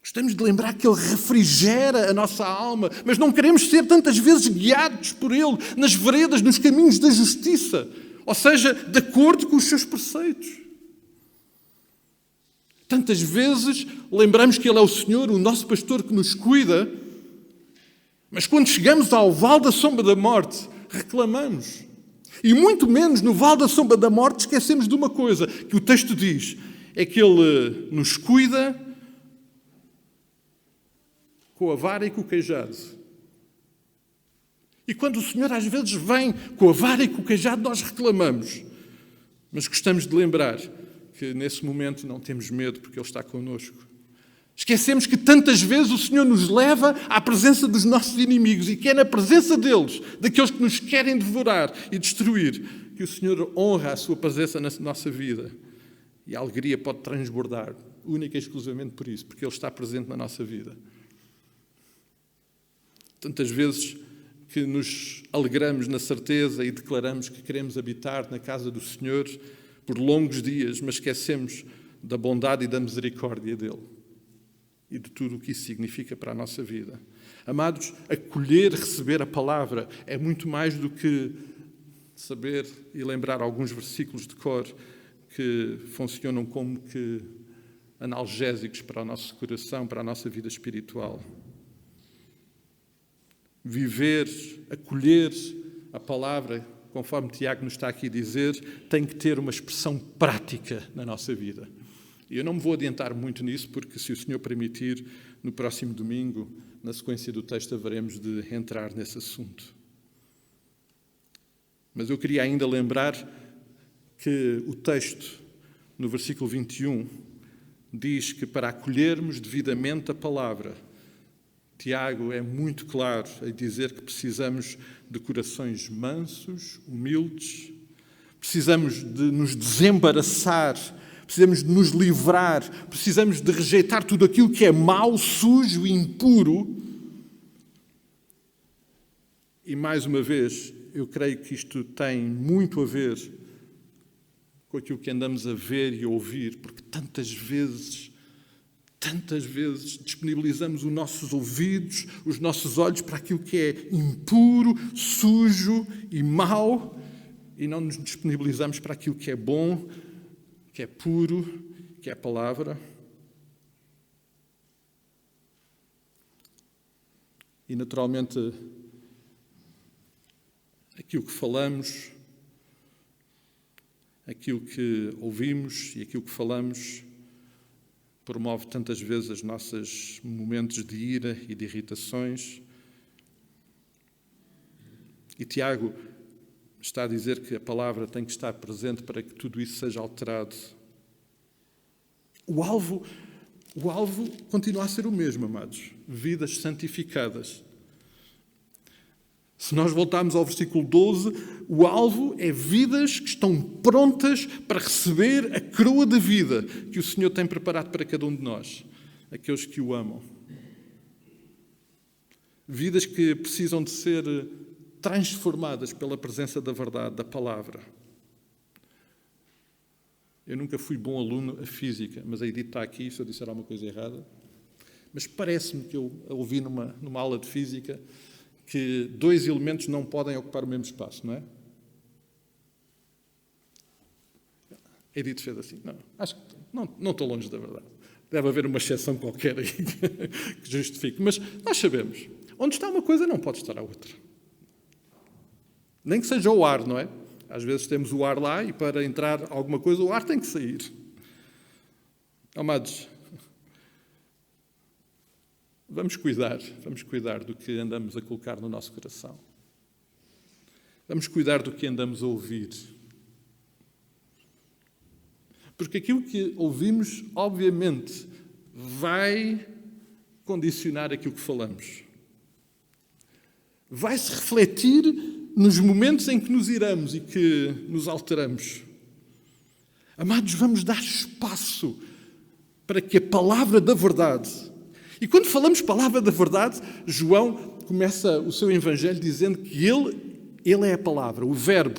Gostamos de lembrar que Ele refrigera a nossa alma. Mas não queremos ser tantas vezes guiados por Ele nas veredas, nos caminhos da justiça. Ou seja, de acordo com os seus preceitos. Tantas vezes lembramos que Ele é o Senhor, o nosso pastor que nos cuida, mas quando chegamos ao vale da sombra da morte, reclamamos. E muito menos no vale da sombra da morte esquecemos de uma coisa, que o texto diz, é que Ele nos cuida com a vara e com o cajado. E quando o Senhor às vezes vem com a vara e com o cajado, nós reclamamos. Mas gostamos de lembrar que nesse momento não temos medo porque Ele está connosco. Esquecemos que tantas vezes o Senhor nos leva à presença dos nossos inimigos e que é na presença deles, daqueles que nos querem devorar e destruir, que o Senhor honra a sua presença na nossa vida. E a alegria pode transbordar, única e exclusivamente por isso, porque Ele está presente na nossa vida. Tantas vezes que nos alegramos na certeza e declaramos que queremos habitar na casa do Senhor por longos dias, mas esquecemos da bondade e da misericórdia dEle e de tudo o que isso significa para a nossa vida. Amados, acolher, receber a palavra é muito mais do que saber e lembrar alguns versículos de cor que funcionam como que analgésicos para o nosso coração, para a nossa vida espiritual. Viver, acolher a palavra, conforme Tiago nos está aqui a dizer, tem que ter uma expressão prática na nossa vida. E eu não me vou adiantar muito nisso, porque se o Senhor permitir, no próximo domingo, na sequência do texto, haveremos de entrar nesse assunto. Mas eu queria ainda lembrar que o texto, no versículo 21, diz que para acolhermos devidamente a palavra, Tiago é muito claro a dizer que precisamos de corações mansos, humildes, precisamos de nos desembaraçar, precisamos de nos livrar, precisamos de rejeitar tudo aquilo que é mau, sujo e impuro. E mais uma vez, eu creio que isto tem muito a ver com aquilo que andamos a ver e a ouvir, porque tantas vezes disponibilizamos os nossos ouvidos, os nossos olhos para aquilo que é impuro, sujo e mau, e não nos disponibilizamos para aquilo que é bom, que é puro, que é a palavra. E, naturalmente, aquilo que falamos, aquilo que ouvimos e aquilo que falamos promove tantas vezes os nossos momentos de ira e de irritações. E Tiago está a dizer que a palavra tem que estar presente para que tudo isso seja alterado. O alvo continua a ser o mesmo, amados. Vidas santificadas. Se nós voltarmos ao versículo 12, o alvo é vidas que estão prontas para receber a coroa da vida que o Senhor tem preparado para cada um de nós, aqueles que o amam. Vidas que precisam de ser transformadas pela presença da verdade, da palavra. Eu nunca fui bom aluno a física, mas a Edith está aqui, se eu disser alguma coisa errada. Mas parece-me que eu ouvi numa aula de física que 2 elementos não podem ocupar o mesmo espaço, não é? A Edith fez assim. Não, acho que não estou longe da verdade. Deve haver uma exceção qualquer aí que justifique. Mas nós sabemos, onde está uma coisa não pode estar a outra. Nem que seja o ar, não é? Às vezes temos o ar lá e para entrar alguma coisa o ar tem que sair. Amados, vamos cuidar do que andamos a colocar no nosso coração. Vamos cuidar do que andamos a ouvir. Porque aquilo que ouvimos, obviamente, vai condicionar aquilo que falamos. Vai-se refletir nos momentos em que nos iramos e que nos alteramos. Amados, vamos dar espaço para que a palavra da verdade... E quando falamos palavra da verdade, João começa o seu evangelho dizendo que ele é a palavra, o verbo.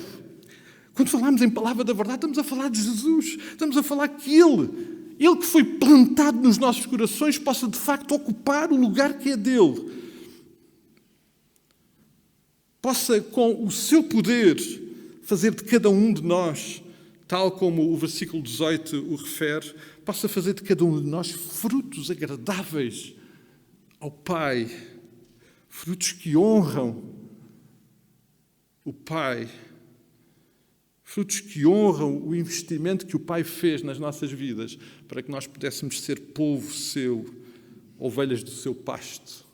Quando falamos em palavra da verdade, estamos a falar de Jesus. Estamos a falar que Ele que foi plantado nos nossos corações, possa de facto ocupar o lugar que é dele. Possa, com o seu poder, fazer de cada um de nós, tal como o versículo 18 o refere, possa fazer de cada um de nós frutos agradáveis ao Pai, frutos que honram o Pai, frutos que honram o investimento que o Pai fez nas nossas vidas, para que nós pudéssemos ser povo seu, ovelhas do seu pasto,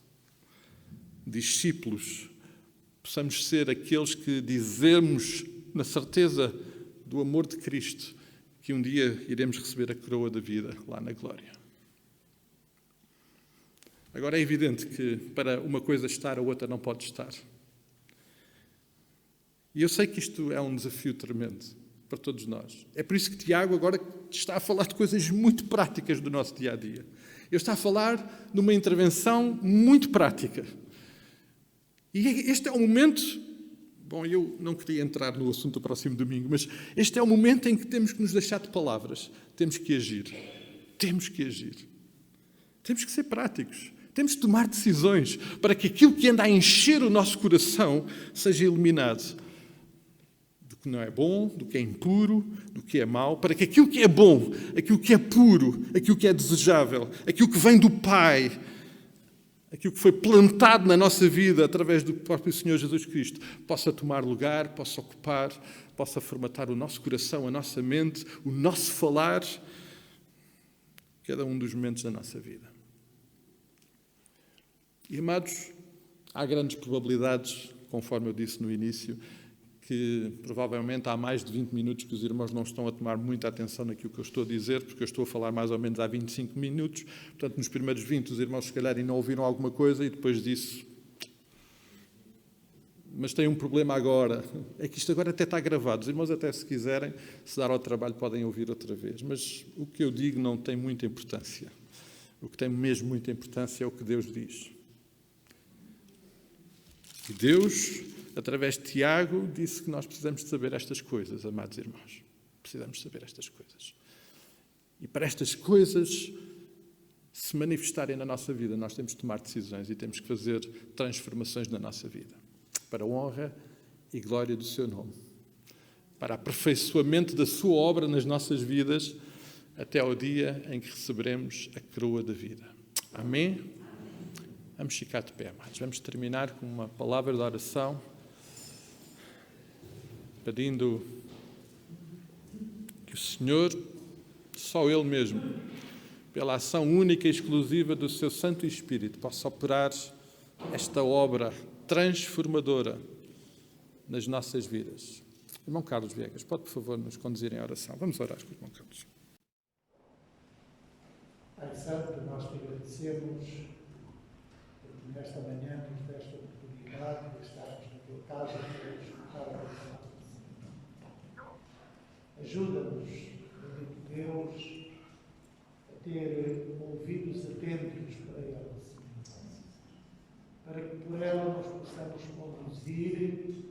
discípulos. Possamos ser aqueles que dizemos, na certeza do amor de Cristo, que um dia iremos receber a coroa da vida lá na glória. Agora é evidente que para uma coisa estar, a outra não pode estar. E eu sei que isto é um desafio tremendo para todos nós. É por isso que Tiago agora está a falar de coisas muito práticas do nosso dia-a-dia. Ele está a falar de uma intervenção muito prática. E este é o momento... Bom, eu não queria entrar no assunto do próximo domingo, mas este é o momento em que temos que nos deixar de palavras. Temos que agir. Temos que agir. Temos que ser práticos. Temos que tomar decisões para que aquilo que anda a encher o nosso coração seja eliminado. Do que não é bom, do que é impuro, do que é mau, para que aquilo que é bom, aquilo que é puro, aquilo que é desejável, aquilo que vem do Pai, aquilo que foi plantado na nossa vida através do próprio Senhor Jesus Cristo, possa tomar lugar, possa ocupar, possa formatar o nosso coração, a nossa mente, o nosso falar, cada um dos momentos da nossa vida. E, amados, há grandes probabilidades, conforme eu disse no início, que provavelmente há mais de 20 minutos que os irmãos não estão a tomar muita atenção naquilo que eu estou a dizer, porque eu estou a falar mais ou menos há 25 minutos. Portanto, nos primeiros 20 os irmãos se calhar não ouviram alguma coisa e depois disso... Mas tem um problema agora, é que isto agora até está gravado. Os irmãos até se quiserem, se dar ao trabalho, podem ouvir outra vez. Mas o que eu digo não tem muita importância. O que tem mesmo muita importância é o que Deus diz. E Deus através de Tiago, disse que nós precisamos de saber estas coisas, amados irmãos. Precisamos saber estas coisas. E para estas coisas se manifestarem na nossa vida, nós temos de tomar decisões e temos que fazer transformações na nossa vida. Para a honra e glória do seu nome. Para aperfeiçoamento da sua obra nas nossas vidas, até ao dia em que receberemos a coroa da vida. Amém? Vamos ficar de pé, amados. Vamos terminar com uma palavra de oração, pedindo que o Senhor, só Ele mesmo, pela ação única e exclusiva do seu Santo Espírito, possa operar esta obra transformadora nas nossas vidas. Irmão Carlos Viegas, pode, por favor, nos conduzir em oração. Vamos orar com o irmão Carlos. Pai Santo, nós te agradecemos porque nesta manhã nos desta oportunidade de estarmos na tua casa para escutar a tua palavra. Ajuda-nos, bendito Deus, a ter ouvidos atentos para ela, Senhor, para que por ela nos possamos conduzir,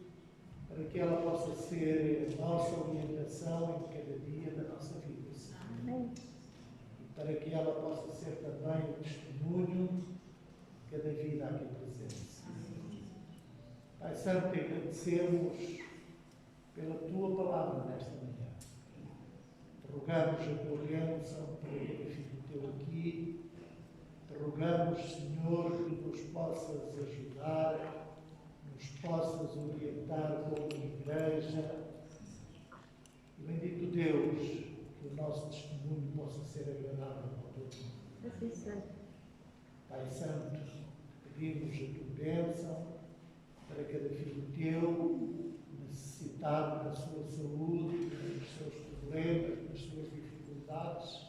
para que ela possa ser a nossa orientação em cada dia da nossa vida, Senhor. E para que ela possa ser também o testemunho de cada vida aqui presente, Senhor. Pai Santo, te agradecemos pela tua palavra nesta manhã. Te rogamos a tua bênção para cada filho teu aqui. Te rogamos, Senhor, que nos possas ajudar, nos possas orientar como igreja. E bendito Deus, que o nosso testemunho possa ser agradável ao teu nome. Pai Santo, pedimos a tua bênção para cada filho teu, necessitado da sua saúde, dos seus problemas, das suas dificuldades.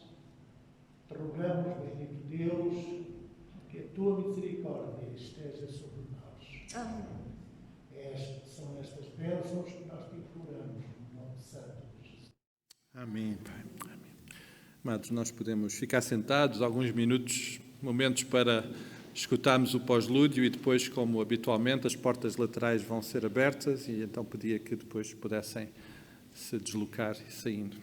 Te rogamos, bendito Deus, que a tua misericórdia esteja sobre nós. Amém. São estas bênçãos que nós te imploramos no nome santo de Jesus. Amém, Pai. Amém. Amados, nós podemos ficar sentados alguns momentos para escutarmos o pós-lúdio e depois, como habitualmente, as portas laterais vão ser abertas e então pedia que depois pudessem se deslocar e saindo.